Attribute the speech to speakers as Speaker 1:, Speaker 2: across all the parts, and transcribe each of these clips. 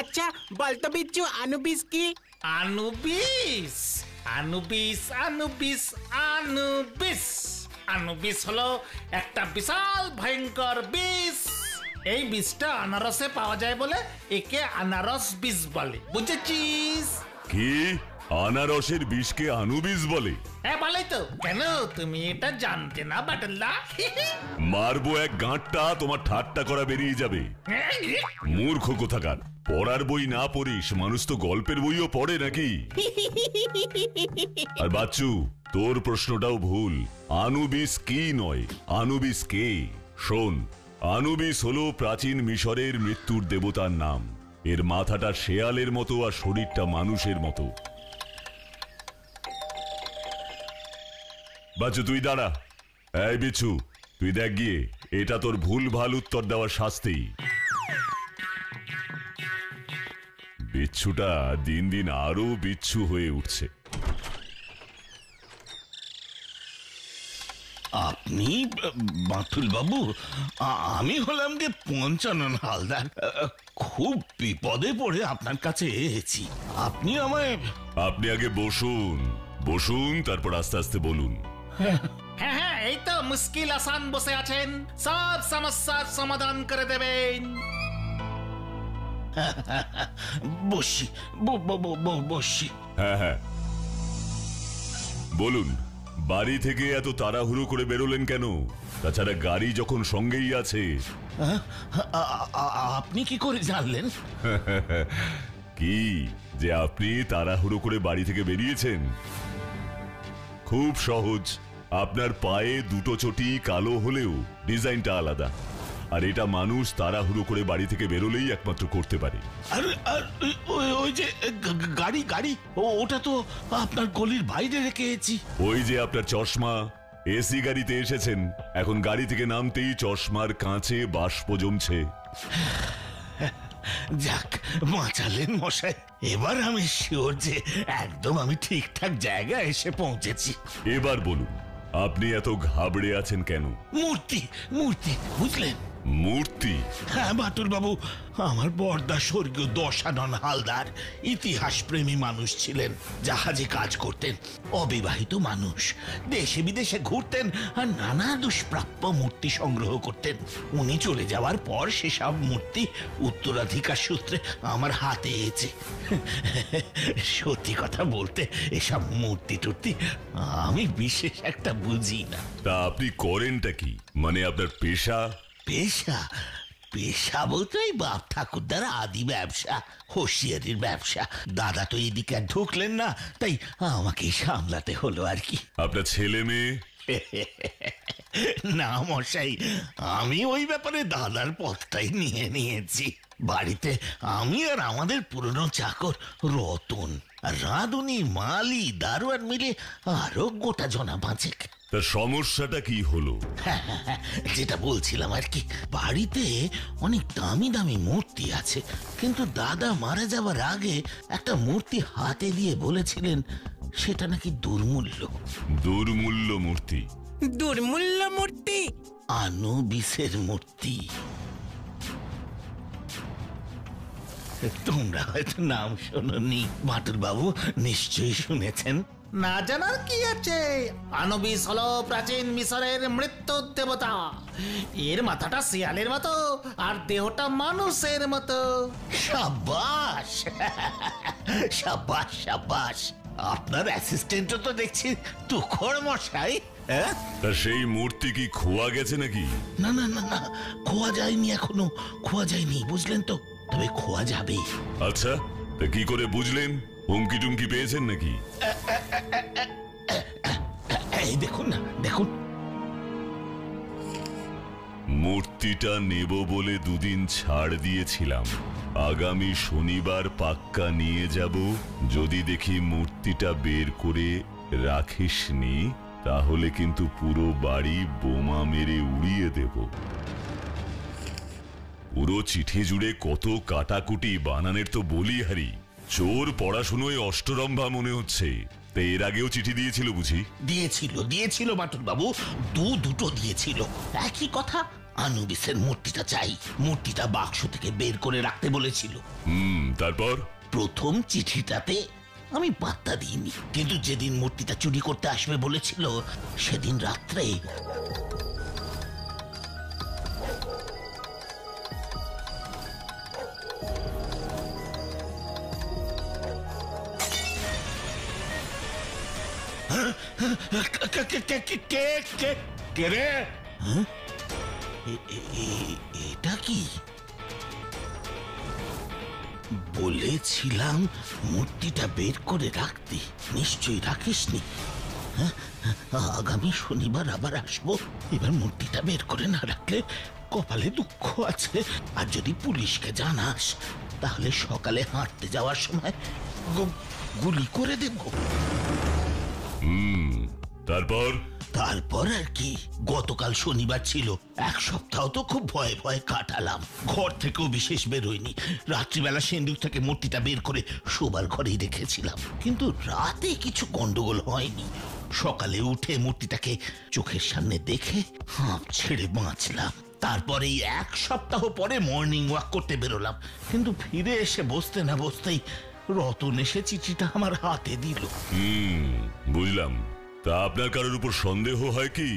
Speaker 1: আচ্ছা বলতো বিচ্ছু আনুবিস কি?
Speaker 2: Anubis Anubis Anubis Anubis Anubis হলো একটা বিশাল ভয়ঙ্কর বিষ। এই বিষটা আনারসে পাওয়া যায় বলে একে আনারস বিষ বলে, বুঝেছিস?
Speaker 3: কি আনারসের বিষকে আনুবিস বলে?
Speaker 2: হ্যাঁ বলেই তো। কেন তুমি এটা জানতে না বাটুলদা?
Speaker 3: মারবো এক গাঁটটা, তোমার ঠাট্টা করা বেরিয়ে যাবে। মূর্খ কোথাকার, পড়ার বই না পড়িস, মানুষ তো গল্পের বইও পড়ে নাকি? আর বাচ্চু, তোর প্রশ্নটাও ভুল। আনুবিস কি নয়, আনুবিস কে। শোন, আনুবিস হলো প্রাচীন মিশরের মৃত্যুর দেবতার নাম। এর মাথাটা শেয়ালের মতো আর শরীরটা মানুষের মতো। বাচ্চু তুই দাঁড়া। এই বিচ্ছু, তুই দেখ গিয়ে, এটা তোর ভুল ভাল উত্তর দেওয়ার শাস্তি। বিচ্ছুটা দিন দিন আরো বিচ্ছু হয়ে উঠছে।
Speaker 4: আপনি বাঁটুল বাবু? আমি হলাম গে পঞ্চানন হালদার। খুব বিপদে পড়ে আপনার কাছে এসেছি। আপনি আমায়...
Speaker 3: আপনি আগে বসুন, বসুন, তারপর আস্তে আস্তে বলুন।
Speaker 2: হ্যাঁ হ্যাঁ, এই তো মুশকিল আসান বসে আছেন, সব সমস্যার সমাধান করে দেবেন।
Speaker 4: বসি বসি।
Speaker 3: হ্যাঁ হ্যাঁ বলুন, বাড়ি থেকে এত তাড়াহুড়ো করে বেরোলেন কেন? তাছাড়া গাড়ি যখন সঙ্গেই আছে।
Speaker 4: আপনি কি করে জানলেন?
Speaker 3: কি যে আপনি তাড়াহুড়ো করে বাড়ি থেকে বেরিয়েছেন? খুব সহজ। আপনার পায়ে দুটো চটি কালো হলেও ডিজাইনটা আলাদা, আর এটা মানুষ তাড়াহুড়ো করে বাড়ি থেকে বেরোলেই একমাত্র করতে পারে।
Speaker 4: আর ওই যে গাড়ি গাড়ি ওটা তো আপনার গলির বাইরে রেখে এসেছি।
Speaker 3: ওই যে আপনার চশমা, এসি গাড়িতে এসেছেন, এখন গাড়ি থেকে নামতেই চশমার কাঁচে বাষ্প জমছে।
Speaker 4: যাক, বাঁচালেন মশাই। এবার আমি শিওর যে একদম আমি ঠিকঠাক জায়গায় এসে পৌঁছেছি।
Speaker 3: এবার বলুন, আপনি এত ঘাবড়ে আছেন কেন?
Speaker 4: মূর্তি মূর্তি, বুঝলেন?
Speaker 3: মূর্তি?
Speaker 4: হ্যাঁ বাটুল বাবু, আমার বড়দা স্বর্গীয় দশানন হালদার ইতিহাস প্রেমী মানুষ ছিলেন। জাহাজে কাজ করতেন, অবিবাহিত মানুষ, দেশে বিদেশে ঘুরতেন আর নানা দুষ্প্রাপ্য মূর্তি সংগ্রহ করতেন। উনি চলে যাওয়ার পর সেসব মূর্তি উত্তরাধিকার সূত্রে আমার হাতে এসেছে। সত্যি কথা বলতে এসব মূর্তি টুর্তি আমি বিশেষ একটা বুঝি না।
Speaker 3: তা আপনি করেনটা কি? মানে আপনার পেশা?
Speaker 4: পেশা? পেশা বলতে ওই বাপ ঠাকুরদার আদি ব্যবসা, হোশিয়ারির ব্যবসা। দাদা তো এদিকে আর ঢুকলেন না, তাই আমাকেই সামলাতে হলো আর কি।
Speaker 3: আপনার ছেলে মেয়ে?
Speaker 4: না মশাই, আমি ওই ব্যাপারে দাদার পথটাই নিয়ে নিয়েছি। বাড়িতে আমি আর আমাদের পুরনো চাকর রতন, রাঁধুনি, মালি, দারোয়ান মিলে আরো গোটা জনা পাঁচেক।
Speaker 3: তার সমস্যাটা কি হলো?
Speaker 4: যেটা বলছিলাম আর কি, বাড়িতে অনেক দামি দামি মূর্তি আছে, কিন্তু দাদা মারা যাওয়ার আগে একটা মূর্তি হাতে দিয়ে বলেছিলেন সেটা নাকি দুর্মূল্য।
Speaker 3: দুর্মূল্য মূর্তি?
Speaker 1: দুর্মূল্য মূর্তি?
Speaker 4: আনুবিসের মূর্তি। তোমরা হয়তো নাম শোনোনি, বাটুল বাবু নিশ্চয়ই শুনেছেন।
Speaker 2: না জানার কি আছে? আনুবিস হলো প্রাচীন মিশরের মৃত্যুর দেবতা। এর মাথাটা শিয়ালের মতো আর দেহটা মানুষের মতো।
Speaker 4: সাবাস সাবাস সাবাস। আপনার অ্যাসিস্ট্যান্টও তো দেখছি তুখর মশাই।
Speaker 3: তা সেই মূর্তি কি খোয়া গেছে নাকি?
Speaker 4: না না না না, খোয়া যায়নি, এখনো খোয়া যায়নি, বুঝলেন তো? তবে খোয়া যাবে।
Speaker 3: আচ্ছা, তা কি করে বুঝলেন? হুমকি টুমকি পেয়েছেন নাকি?
Speaker 4: এই দেখুন না, দেখুন।
Speaker 3: মূর্তিটা নেব বলে দুদিন ছাড় দিয়েছিলাম, আগামী শনিবার পাক্কা নিয়ে যাব। যদি দেখি মূর্তিটা বের করে রাখিসনি, তাহলে কিন্তু পুরো বাড়ি বোমা মেরে উড়িয়ে দেব। পুরো চিঠি জুড়ে কত কাটাকুটি, বানানের তো বলিহারি। চোর পড়াশুনোয় অষ্টরম্ভা মনে হচ্ছে। তা এর আগেও চিঠি দিয়েছিল বুঝি?
Speaker 4: দিয়েছিল দিয়েছিল বাটুল বাবু, দুটো দিয়েছিল। একই কথা, আনুবিসের মূর্তিটা চাই। মূর্তিটা বাক্স থেকে বের করে রাখতে বলেছিল।
Speaker 3: তারপর
Speaker 4: প্রথম চিঠিটাতে আমি পাত্তা দিইনি, কিন্তু যেদিন মূর্তিটা চুরি করতে আসবে বলেছিল সেদিন রাত্রে
Speaker 5: কে রে?
Speaker 4: এটা কি? বলেছিলাম মূর্তিটা বের করে রাখতে, নিশ্চয়ই রাখিসনি। হ্যাঁ, আগামী শনিবার আবার আসবো। এবার মূর্তিটা বের করে না রাখলে কপালে দুঃখ আছে। আর যদি পুলিশকে জানাস তাহলে সকালে হাঁটতে যাওয়ার সময় গুলি করে দেব।
Speaker 3: তারপর
Speaker 4: তারপর আর কি, গতকাল শনিবার ছিল। এক সপ্তাহ তো খুব ভয়ে ভয়ে কাটালাম। ঘর থেকেও বিশেষ বেরোয়নি। রাত্রিবেলা সিন্দুক থেকে মূর্তিটা বের করে শোবার ঘরেই রেখেছিলাম, কিন্তু রাতে কিছু গন্ডগোল হয়নি। সকালে উঠে মূর্তিটাকে চোখের সামনে দেখে হাঁপ ছেড়ে বাঁচলাম। তারপরে এক সপ্তাহ পরে মর্নিং ওয়াক করতে বেরোলাম, কিন্তু ফিরে এসে বসতে না বসতেই রতন এসে চিঠিটা আমার হাতে দিল।
Speaker 3: বুঝলাম। তা আপনার কারোর উপর সন্দেহ হয় কি?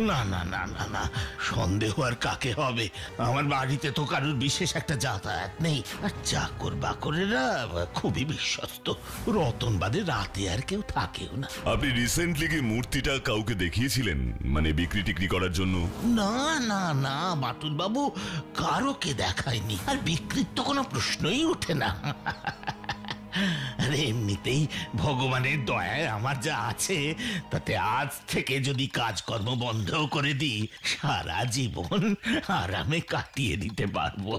Speaker 4: না না না না না, সন্দেহ আর কাকে হবে? আমার বাড়িতে তো কারোর বিশেষ একটা যাতায়াত নেই। আর চাকর বাকরেরা খুবই বিশ্বস্ত। রতন বাদে রাতে আর কেউ থাকেও না।
Speaker 3: আপনি রিসেন্টলি কি মূর্তিটা কাউকে দেখিয়েছিলেন, মানে বিক্রি টিক্রি করার জন্য?
Speaker 4: না না না বাটুল বাবু, কারোকে দেখায়নি। আর বিক্রির তো কোনো প্রশ্নই ওঠে না। আরে এমনিতেই ভগবানের দয়ায় আমার যা আছে তাতে আজ থেকে যদি কাজকর্ম বন্ধ করে দিই, সারা জীবন আরামে কাটিয়ে দিতে পারবো।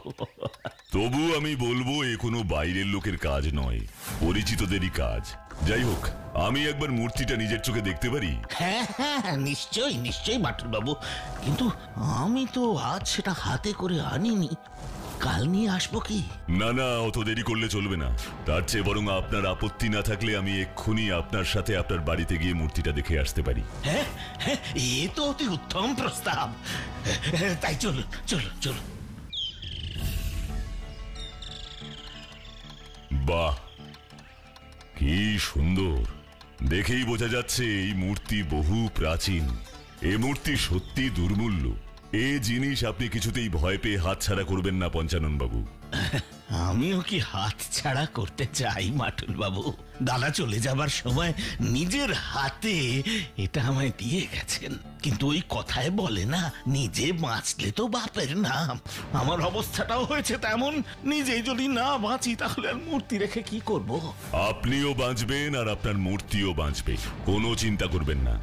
Speaker 3: তবু আমি বলবো এ কোনো বাইরের লোকের কাজ নয়, পরিচিতদেরই কাজ। যাই হোক, আমি একবার মূর্তিটা নিজের চোখে দেখতে পারি?
Speaker 4: হ্যাঁ হ্যাঁ, নিশ্চয়ই নিশ্চয়ই বাটুল বাবু, কিন্তু আমি তো আজ সেটা হাতে করে আনিনি। কাল নিয়ে আসবো কি?
Speaker 3: না না, অত দেরি করলে চলবে না। তার চেয়ে বরং আপনার আপত্তি না থাকলে আমি এক্ষুনি আপনার সাথে আপনার বাড়িতে গিয়ে মূর্তিটা দেখে আসতে পারি।
Speaker 4: হ্যাঁ হ্যাঁ, এ তো অতি উত্তম প্রস্তাব। তাই চলুন চলুন চলুন।
Speaker 3: বাহ, কি সুন্দর! দেখেই বোঝা যাচ্ছে এই মূর্তি বহু প্রাচীন। এ মূর্তি সত্যি দুর্মূল্য। এ জিনিস আপনি কিছুতেই ভয় পেয়ে হাতছাড়া করবেন না পঞ্চানন বাবু।
Speaker 4: আমিও কি হাত ছাড়া করতে চাই মাটুল বাবু? দাদা চলে যাবার সময় নিজের হাতে এটা আমায় দিয়ে গেছেন, কিন্তু ওই কথায় বলে না, নিজে বাঁচলে তো বাপের নাম। আমার অবস্থাটাও হয়েছে তেমন। নিজেই যদি না বাঁচি তাহলে আর মূর্তি রেখে কি করব?
Speaker 3: আপনিও বাঁচবেন আর আপনার মূর্তিও বাঁচবে, কোনো চিন্তা করবেন না।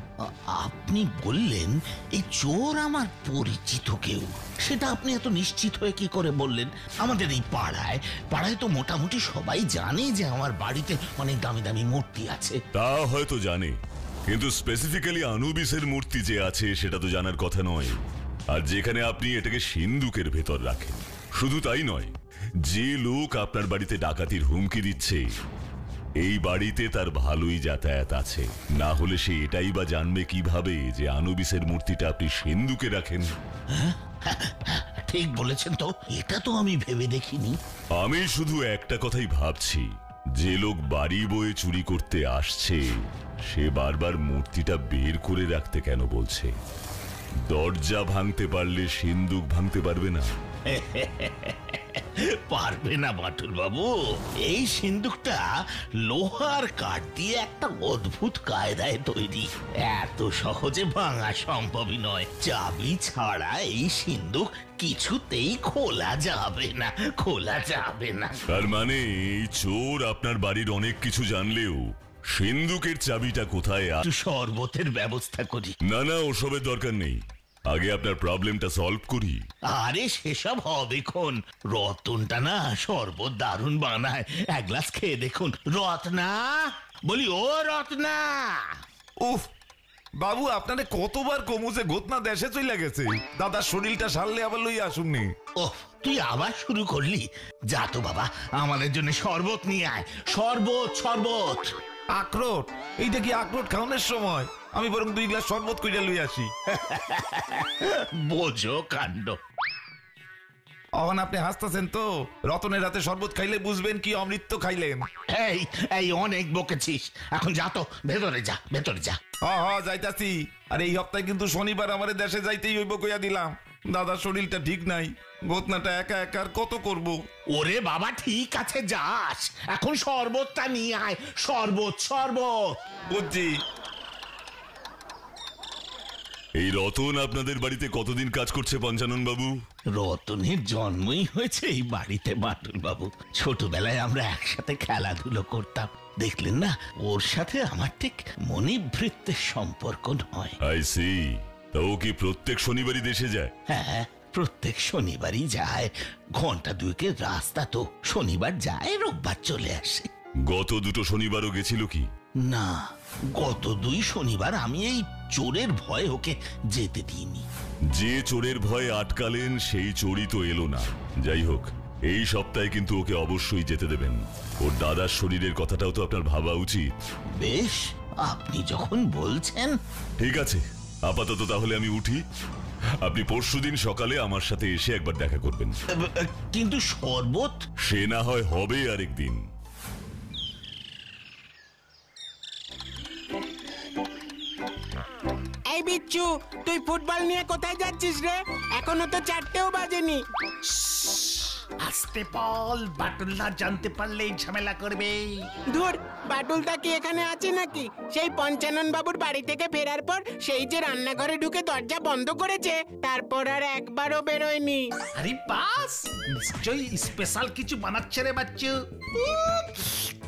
Speaker 4: আপনি বললেন এই চোর আমার পরিচিত কেউ, সেটা আপনি এত নিশ্চিত হয়ে কি করে বললেন? আমাদের এই পাড়ায় তো মোটামুটি সবাই জানে যে আমার বাড়িতে অনেক দামি দামি মূর্তি আছে।
Speaker 3: তা হয়তো জানে, কিন্তু স্পেসিফিক্যালি আনুবিসের মূর্তি যে আছে সেটা তো জানার কথা নয়। আর যেখানে আপনি এটাকে সিন্দুকের ভেতর রাখেন, শুধু তাই নয়, যে লোক আপনার বাড়িতে ডাকাতির হুমকি দিচ্ছে এই বাড়িতে তার ভালোই যাতায়াত আছে। না হলে সে এটাই বা জানবে কিভাবে যে আনুবিসের মূর্তিটা আপনি সিন্দুকে রাখেন?
Speaker 4: ঠিক বলেছেন তো, এটা তো আমি ভেবে দেখিনি।
Speaker 3: আমি শুধু একটা কথাই ভাবছি, যে লোক বাড়ি বয়ে চুরি করতে আসছে সে বারবার মূর্তিটা বের করে রাখতে কেন বলছে? দরজা ভাঙতে পারলে সিন্দুক ভাঙতে পারবে না?
Speaker 4: পারবে না বাটুল বাবু। এই সিন্দুকটা লোহার কাঠ দিয়ে একটা অদ্ভুত কায়দায় তৈরি, এত সহজে ভাঙা সম্ভবই নয়। চাবি ছাড়া এই সিন্দুক কিছুতেই খোলা যাবে না, খোলা যাবে না।
Speaker 3: তার মানে এই চোর আপনার বাড়ির অনেক কিছু জানলেও সিন্দুকের চাবিটা কোথায়?
Speaker 4: একটু শরবতের ব্যবস্থা করি।
Speaker 3: না না, ওসবের দরকার নেই, আগে আপনার প্রবলেমটা সলভ করি।
Speaker 4: আরে সেসব হবে খন। রতনটা না শরবত দারুণ বানায়, এক গ্লাস খেয়ে দেখুন। রত্না, বলি ও রত্না।
Speaker 5: উফ বাবু, আপনারে কতবার কমুছে গোতনা দেশে চলে গেছে। দাদার শরীরটা সারলে আবার লই আসুননি।
Speaker 4: ও, তুই আবার শুরু করলি? যা তো বাবা, আমাদের জন্য শরবত নিয়ে আয়। শরবত শরবত।
Speaker 5: আখরোট? এইটা কি আখরোট খাওয়ানোর সময়? আমি বরং 2 গ্লাস শরবত কইরা লই আসি।
Speaker 4: বোঝো কাণ্ড।
Speaker 5: এখন আপনি হাসতেছেন তো? রতনের রাতে শরবত খাইলে বুঝবেন কি অমৃত খাইলেন।
Speaker 4: এই এই অনেক বকেছিস, এখন যা তো, ভেতরে যা, ভেতরে যা।
Speaker 5: যাইতাছি। আর এই সপ্তাহে কিন্তু শনিবার আমারে দেশে যাইতেই হইব কইয়া দিলাম। দাদার শরীরটা ঠিক নাই, ঘটনাটা একা একা আর কত করব।
Speaker 4: ওরে বাবা ঠিক আছে, যাস, এখন শরবতটা নিয়ে আয়, শরবত শরবত।
Speaker 5: বুঝছি।
Speaker 3: এই রতন আপনাদের বাড়িতে কতদিন কাজ করছে পঞ্চানন বাবু?
Speaker 4: রতনের জন্মই হয়েছে এই বাড়িতে বাটুল বাবু। ছোটবেলায় আমরা একসাথে খেলাধুলো করতাম, দেখলেন না, ওর সাথে আমার ঠিক মনিভৃত্যের সম্পর্ক নয়।
Speaker 3: I see. তা ও কি প্রত্যেক শনিবারই দেশে যায়?
Speaker 4: হ্যাঁ, প্রত্যেক শনিবারই যায়, ঘন্টা 2 রাস্তা তো। শনিবার যায়, রোববার চলে আসে।
Speaker 3: গত 2 শনিবারও গেছিল কি?
Speaker 4: না, গত 2 শনিবার আমি এই চোরের ভয়ে ওকে যেতে দিইনি।
Speaker 3: যে চোরের ভয়ে আটকালেন সেই চোরই তো এলো না। যাই হোক, এই সপ্তাহে কিন্তু ওকে অবশ্যই যেতে দেবেন। ওর দাদার শরীরের কথাটাও তো আপনার ভাবা উচিত।
Speaker 4: বেশ, আপনি যখন বলছেন।
Speaker 3: ঠিক আছে, আপাতত তাহলে আমি উঠি। আপনি পরশুদিন সকালে আমার সাথে এসে একবার দেখা করবেন।
Speaker 4: কিন্তু শরবত?
Speaker 3: সে না হয় হবে আরেকদিন।
Speaker 1: এই বিচ্ছু, তুই ফুটবল নিয়ে কোথায় যাচ্ছিস রে? এখনো তো 4টেও বাজেনি।
Speaker 2: আসতে বল, বাটুল্লা জানতে পারলেই ঝামেলা করবে।
Speaker 1: ধুর, বাটুলটা কি এখানে আছে নাকি? সেই পঞ্চানন বাবুর বাড়ি থেকে ফেরার পর সেই যে রান্নাঘরে ঢুকে দরজা বন্ধ করেছে, তারপর আর একবারও বেরোয়নি।
Speaker 2: আরে বাস, নিশ্চয়ই স্পেশাল কিছু বানাচ্ছে রে বাচ্চু।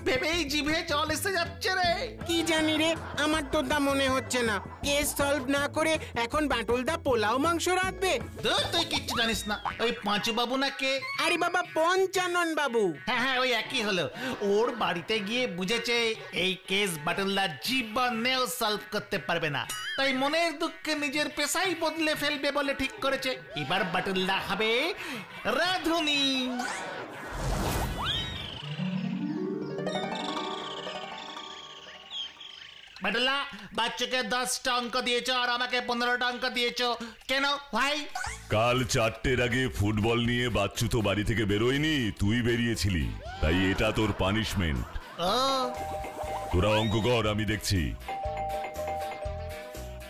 Speaker 2: ভেবেই জিভে জল এসে যাচ্ছে রে।
Speaker 1: কি জানি রে, আমার তো তা মনে হচ্ছে না। কেস সলভ না করে এখন বাটুলদা পোলাও মাংস রাঁধবে।
Speaker 2: ধুর, তুই কিচ্ছু জানিস না। ওই পাঁচু বাবু না কে?
Speaker 1: আরে বাবা, পঞ্চানন বাবু।
Speaker 2: হ্যাঁ হ্যাঁ, ওই একই হলো। ওর বাড়িতে গিয়ে বুঝেছে এই কেস বাটুল্লা জীবনেও সলভ করতে পারবে না, তাই মনের দুঃখে নিজের পেশাই বদলে ফেলবে বলে ঠিক করেছে। এবার বাটুল্লা হবে রাঁধুনি। বাটুল্লা, বাচ্চাকে 10টা অঙ্ক দিয়েছো আর আমাকে 15টা অঙ্ক দিয়েছো কেন ভাই?
Speaker 3: কাল 4টের আগে ফুটবল নিয়ে বাচ্চু তো বাড়ি থেকে বেরোয়নি, তুই বেরিয়েছিলি, তাই এটা তোর পানিশমেন্ট।
Speaker 2: ও,
Speaker 3: তোরা অঙ্ক কর, আমি দেখছি।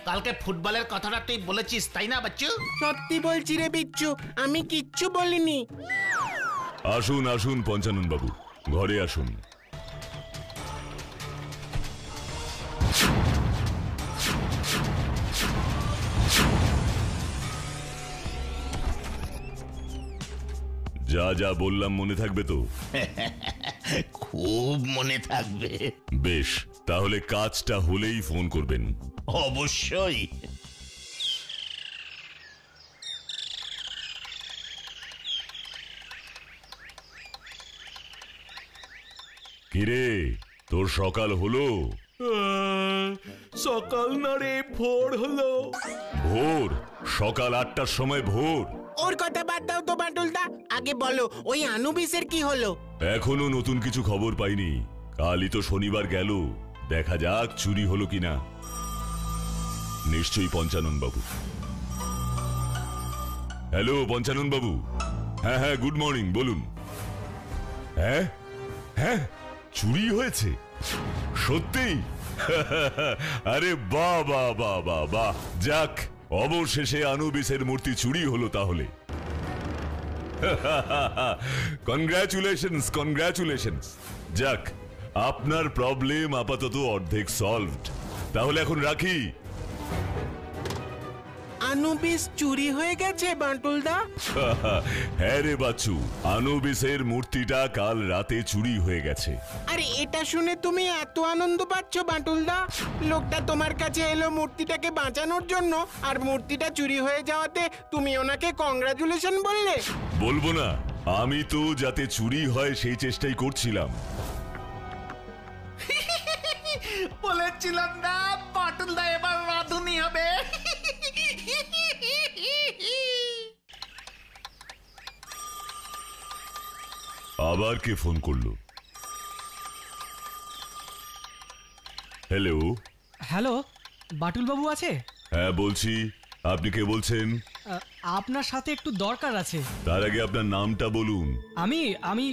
Speaker 2: কালকে ফুটবলের কথাটা তুই বলেছিস তাই না বাচ্চু?
Speaker 1: সত্যি বলছি রে বিচ্ছু, আমি কিচ্ছু বলিনি।
Speaker 3: আসুন আসুন পঞ্চানন বাবু, ঘরে আসুন। যা যা বললাম মনে থাকবে তো?
Speaker 4: খুব মনে থাকবে।
Speaker 3: বেশ, তাহলে কাজটা হলেই ফোন করবেন।
Speaker 4: অবশ্যই।
Speaker 3: কিরে, তোর সকাল হলো?
Speaker 6: সকাল না রে, ভোর হলো।
Speaker 3: ভোর? সকাল 8টার সময় ভোর?
Speaker 1: ওর কথা বাদ দাও তো বাটুলদা, আগে বলো ওই আনুবিসের কি হলো?
Speaker 3: এখনো নতুন কিছু খবর পাইনি। কালই তো শনিবার গেল, দেখা যাক চুরি হলো কিনা। নিশ্চয়ই পঞ্চানন বাবু। হ্যালো পঞ্চানন বাবু। হ্যাঁ হ্যাঁ, গুড মর্নিং, বলুন। হ্যাঁ হ্যাঁ, চুরি হয়েছে সত্যি? আরে বাহ বাহ বাহ বাহ বাহ, যাক, অবশেষে আনুবিসের মূর্তি চুরি হলো তাহলে। Congratulations congratulations. যাক, আপনার প্রবলেম আপাতত অর্ধেক সলভড। তাহলে এখন রাখি।
Speaker 1: আনুবিস চুরি হয়ে গেছে বাটুলদা?
Speaker 3: হ্যাঁ রে বাচ্চু, আনুবিসের মূর্তিটা কাল রাতে চুরি হয়ে গেছে।
Speaker 1: আরে এটা শুনে তুমি এত আনন্দ পাচ্ছ বাটুলদা? লোকটা তোমার কাছে এলো মূর্তিটাকে বাঁচানোর জন্য, আর মূর্তিটা চুরি হয়ে যাওয়াতে তুমি ওনাকে কংগ্রাচুলেশন বললে?
Speaker 3: বলবো না? আমি তো যাতে চুরি হয় সেই চেষ্টাই করছিলাম।
Speaker 2: বলেছিলাম না বাটুলদা এবার রাঁধুনি হবে।
Speaker 3: আবার কে ফোন করলো? হ্যালো।
Speaker 7: হ্যালো, বাটুল বাবু আছে?
Speaker 3: হ্যাঁ বলছি, আপনি কে বলছেন?
Speaker 7: আপনার সাথে একটু দরকার আছে।
Speaker 3: তার আগে আপনার নামটা বলুন।
Speaker 7: আমি আমি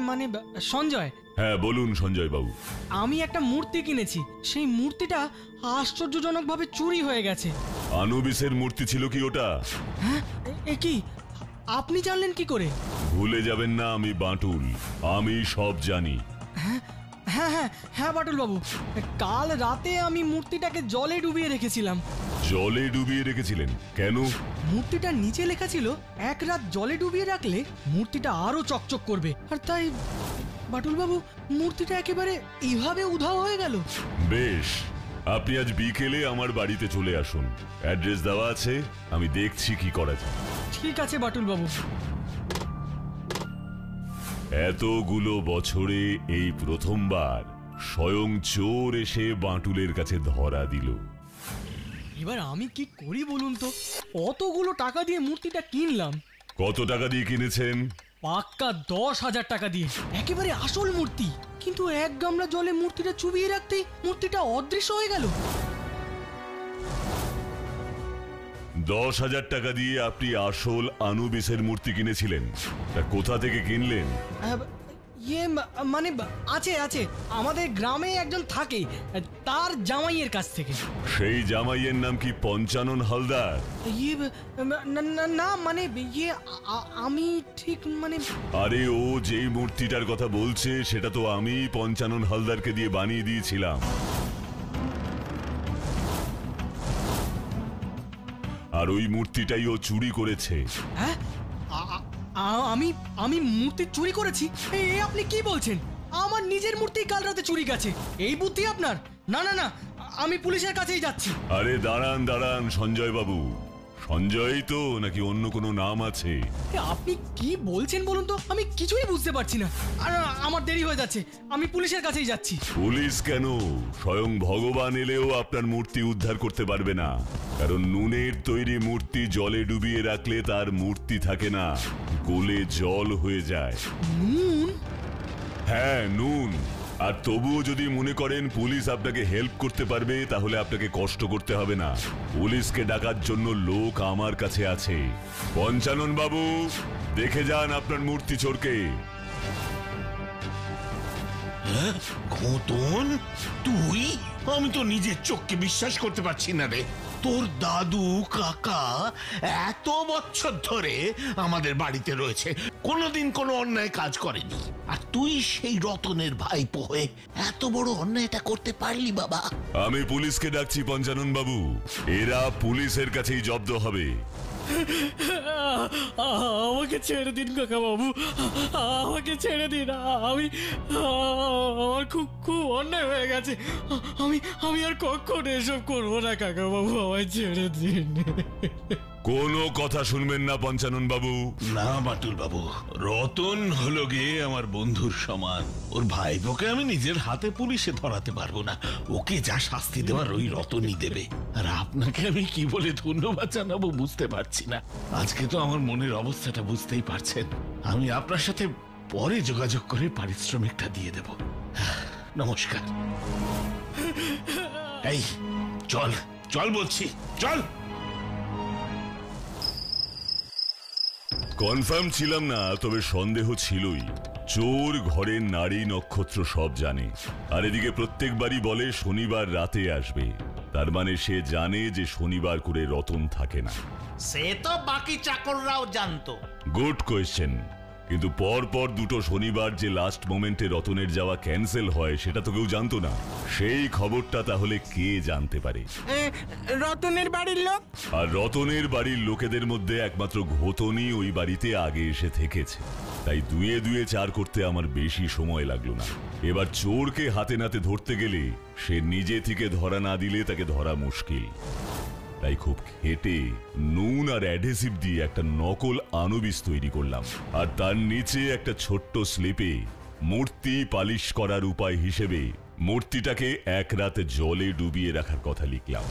Speaker 7: মানে সঞ্জয়।
Speaker 3: হ্যাঁ বলুন সঞ্জয় বাবু।
Speaker 7: আমি একটা মূর্তি কিনেছি, সেই মূর্তিটা আশ্চর্যজনকভাবে চুরি হয়ে গেছে।
Speaker 3: আনুবিসের মূর্তি ছিল কি ওটা?
Speaker 7: হ্যাঁ, এ কি আপনি জানলেন কি করে?
Speaker 3: ভুলে যাবেন না আমি বাঁটুল, আমি সব জানি।
Speaker 7: হ্যাঁ হ্যাঁ হ্যাঁ বাটুল বাবু, কাল রাতে আমি মূর্তিটাকে জলে ডুবিয়ে রেখেছিলাম।
Speaker 3: জলে ডুবিয়ে রেখেছিলেন কেন?
Speaker 7: মূর্তিটার নিচে লেখা ছিল এক রাত জলে ডুবিয়ে রাখলে মূর্তিটা আরো চকচক করবে, আর তাই বাটুল বাবু মূর্তিটা একেবারে এইভাবে উধাও হয়ে গেল।
Speaker 3: বেশ, আপনি আজ বিকেলে আমার বাড়িতে চলে আসুন, অ্যাড্রেস দেওয়া আছে, আমি দেখছি কি করা যায়।
Speaker 7: ঠিক আছে বাটুল বাবু।
Speaker 3: এতগুলো বছরে এই প্রথমবার স্বয়ং চোর এসে বাঁটুলের কাছে ধরা দিল।
Speaker 7: এবার আমি কি করি বলুন তো? অতগুলো টাকা দিয়ে মূর্তিটা কিনলাম।
Speaker 3: কত টাকা দিয়ে কিনেছেন?
Speaker 7: পাক্কা 10,000 টাকা দিয়ে, একেবারে আসল মূর্তি। কিন্তু এক গামলা জলে মূর্তিটা চুবিয়ে রাখতেই মূর্তিটা অদৃশ্য হয়ে গেল।
Speaker 3: 10,000 টাকা দিয়ে আপনি আসল আনুবিসের মূর্তি কিনেছিলেন? তা কোথা থেকে কিনলেন?
Speaker 7: মানে আছে আছে, আমাদের গ্রামে একজন থাকে, তার জামাইয়ের কাছ থেকে।
Speaker 3: সেই জামাইয়ের নাম কি পঞ্চানন হালদার?
Speaker 7: না মানে আমি ঠিক মানে।
Speaker 3: আরে ও যেই মূর্তিটার কথা বলছে সেটা তো আমি পঞ্চানন হালদারকে দিয়ে বানিয়ে দিয়েছিলাম। আর ওই মূর্তিটাই ও চুরি করেছে।
Speaker 7: হ্যাঁ, আমি মূর্তি চুরি করেছি? আপনি কি বলছেন? আমার নিজের মূর্তি কাল রাতে চুরি গেছে, এই বুদ্ধি আপনার? না না না, আমি পুলিশের কাছেই যাচ্ছি।
Speaker 3: আরে দাঁড়ান দাঁড়ান সঞ্জয় বাবু, সঞ্জয় তো নাকি অন্য কোনো নাম আছে?
Speaker 7: আপনি কি বলছেন বলুন তো, আমি কিছুই বুঝতে পারছি না। আর আমার দেরি হয়ে যাচ্ছে, আমি পুলিশের কাছেই যাচ্ছি।
Speaker 3: পুলিশ কেন, স্বয়ং ভগবান এলেও আপনার মূর্তি উদ্ধার করতে পারবে না, কারণ নুনের তৈরি মূর্তি জলে ডুবিয়ে রাখলে তার মূর্তি থাকে না, গলে জল হয়ে যায়।
Speaker 7: নুন?
Speaker 3: হ্যাঁ নুন। আর তবুও যদি মনে করেন পুলিশ আপনাকে হেল্প করতে পারবে, তাহলে আপনাকে কষ্ট করতে হবে না। পুলিশকে ডাকার জন্য লোক আমার কাছে আছে। পঞ্চানন বাবু, দেখে যান আপনার মূর্তি চোরকে।
Speaker 4: ঘটন, তুই? আমি তো নিজের চোখকে বিশ্বাস করতে পারছি না রে। তোর দাদু কাকা এত বছর ধরে আমাদের বাড়িতে রয়েছে, কোনোদিন কোনো অন্যায় কাজ করেনি, আর তুই সেই রতনের ভাইপো হয়ে এত বড় অন্যায়টা করতে পারলি বাবা?
Speaker 3: আমি পুলিশকে ডাকছি পঞ্চানন বাবু, এরা পুলিশের কাছেই জব্দ হবে।
Speaker 7: আমাকে ছেড়ে দিন কাকা বাবু, আমাকে ছেড়ে দিন। আমার খুব অন্যায় হয়ে গেছে। আমি আর কখনো এসব করবো না কাকা বাবু, আমায় ছেড়ে দিন।
Speaker 3: কোনো কথা শুনবেন না পঞ্চানন বাবু।
Speaker 4: না বাটুল বাবু, রতন হলো গিয়ে আমার বন্ধুর সমান। ওর ভাইপোকে আমি নিজের হাতে পুলিশে ধরাতে পারবো না, ওকে যা শাস্তি দেওয়ার ওই রতনই দেবে। আর আপনাকে আমি কি বলে ধন্যবাদ জানাবো বুঝতে পারছি না। আজকে তো আমার মনের অবস্থাটা বুঝতেই পারছেন। আমি আপনার সাথে পরে যোগাযোগ করে পারিশ্রমিকটা দিয়ে দেব। নমস্কার। এই চল চল বলছি, চল।
Speaker 3: কনফার্ম ছিলাম না, তবে সন্দেহ ছিলই। চোর ঘরের নারী নক্ষত্র সব জানে, আর এদিকে প্রত্যেকবারই বলে শনিবার রাতে আসবে, তার মানে সে জানে যে শনিবার করে রতন থাকে না।
Speaker 2: সে তো বাকি চাকররাও জানতো।
Speaker 3: Good question. কিন্তু পর পর দুটো শনিবার যে লাস্ট মোমেন্টে রতনের যাওয়া ক্যান্সেল হয় সেটা তো কেউ জানতো না। সেই খবরটা তাহলে কে জানতে পারে?
Speaker 1: রতনের বাড়ির লোক।
Speaker 3: আর রতনের বাড়ির লোকেদের মধ্যে একমাত্র ঘোতনই ওই বাড়িতে আগে এসে থেকেছে, তাই দুয়ে দুয়ে চার করতে আমার বেশি সময় লাগলো না। এবার চোরকে হাতে নাতে ধরতে গেলে সে নিজে থেকে ধরা না দিলে তাকে ধরা মুশকিল। তাই খুব খেটে নুন আর অ্যাডহেসিভ দিয়ে একটা নকল আনুবিস তৈরি করলাম, আর তার নিচে একটা ছোট্ট স্লিপে মূর্তি পালিশ করার উপায় হিসেবে মূর্তিটাকে এক রাত জলে ডুবিয়ে রাখার কথা লিখলাম।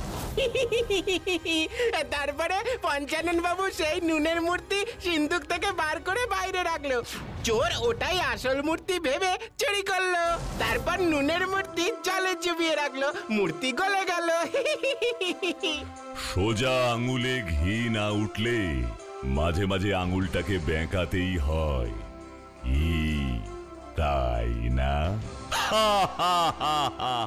Speaker 1: তারপরে পঞ্চানন বাবু সেই নুনের মূর্তি সিন্ধুক থেকে বার করে বাইরে রাখলো। চোর ওটাই আসল মূর্তি ভেবে চুরি করলো। তারপর নুনের মূর্তি জলে চুবিয়ে রাখলো, মূর্তি গলে গেল।
Speaker 3: সোজা আঙুলে ঘি না উঠলে মাঝে মাঝে আঙুলটাকে বেঁকাতেই হয়, তাই না?